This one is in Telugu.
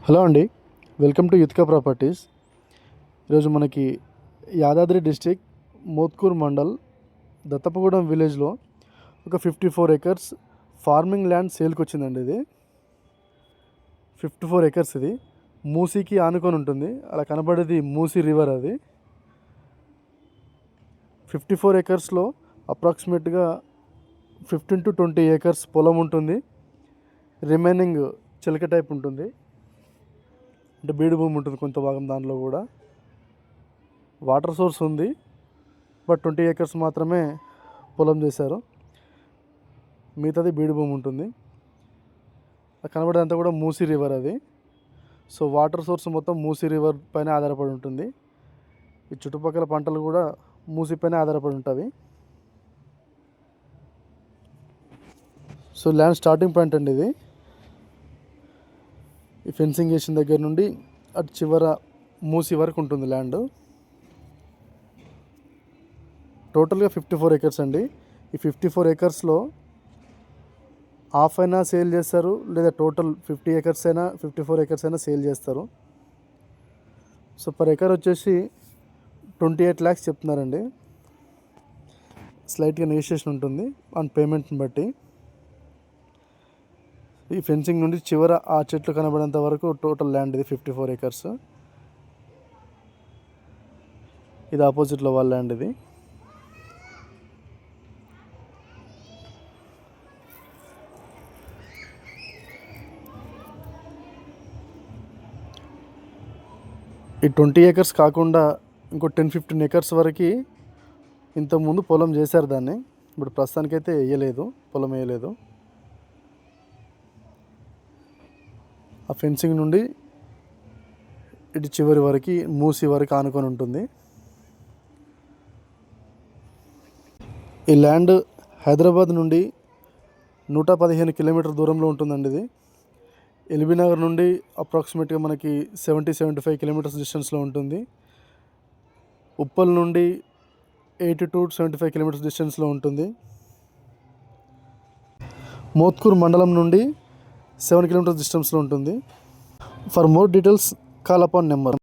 హలో అండి, వెల్కమ్ టు యుత్కా ప్రాపర్టీస్. ఈరోజు మనకి యాదాద్రి డిస్టిక్ మోత్కూర్ మండల్ దత్తపగూడెం విలేజ్లో ఒక 54 ఎకర్స్ ఫార్మింగ్ ల్యాండ్ సేల్కి వచ్చిందండి. ఇది 54 ఎకర్స్. ఇది మూసీకి ఆనుకొని ఉంటుంది. అలా కనబడేది మూసీ రివర్. అది 54 ఎకర్స్లో అప్రాక్సిమేట్గా 15 to 20 ఏకర్స్ పొలం ఉంటుంది. రిమైనింగ్ చిలక టైప్ ఉంటుంది, అంటే బీడు భూమి ఉంటుంది కొంత భాగం. దానిలో కూడా వాటర్ సోర్స్ ఉంది, బట్ 20 ఏకర్స్ మాత్రమే పొలం చేశారు. మిగతాది బీడు భూమి ఉంటుంది. కనబడేదంతా కూడా మూసీ రివర్. అది సో వాటర్ సోర్స్ మొత్తం మూసీ రివర్ పైన ఆధారపడి ఉంటుంది. ఈ చుట్టుపక్కల పంటలు కూడా మూసీ పైన ఆధారపడి ఉంటాయి. సో ల్యాండ్ స్టార్టింగ్ పాయింట్ అండి ఇది. ఈ ఫెన్సింగ్ వేసిన దగ్గర నుండి అటు చివర మూసీ వరకు ఉంటుంది ల్యాండ్. టోటల్గా 54 ఎకర్స్ అండి. ఈ 54 ఎకర్స్లో హాఫ్ అయినా సేల్ చేస్తారు, లేదా టోటల్ 50 ఎకర్స్ అయినా 54 ఎకర్స్ అయినా సేల్ చేస్తారు. సో పర్ ఎకర్ వచ్చేసి 28 lakhs చెప్తున్నారండి. స్లైట్గా నెగోషియేషన్ ఉంటుంది ఆన్ పేమెంట్ని బట్టి. ఈ ఫెన్సింగ్ నుండి చివర ఆ చెట్లు కనబడేంత వరకు టోటల్ ల్యాండ్ ఇది 54 ఎకర్స్. ఇది ఆపోజిట్లో వాళ్ళ ల్యాండ్. ఇది ఈ 20 ఏకర్స్ కాకుండా ఇంకో 10-15 ఎకర్స్ వరకు ఇంతకుముందు పొలం చేశారు దాన్ని. ఇప్పుడు ప్రస్తుతానికైతే వేయలేదు, పొలం వేయలేదు. ఆ ఫెన్సింగ్ నుండి ఇటు చివరి వరకు మూసీ వరకు ఆనుకొని ఉంటుంది. ఈ ల్యాండ్ హైదరాబాద్ నుండి 115 కిలోమీటర్ దూరంలో ఉంటుందండి. ఇది ఎల్బీనగర్ నుండి అప్రాక్సిమేట్గా మనకి 70-75 కిలోమీటర్స్ డిస్టెన్స్లో ఉంటుంది. ఉప్పల్ నుండి 80 to 75 కిలోమీటర్స్ డిస్టెన్స్లో ఉంటుంది. మోత్కూర్ మండలం నుండి 7 కిలోమీటర్స్ డిస్టెన్స్లో ఉంటుంది. For more details call upon number.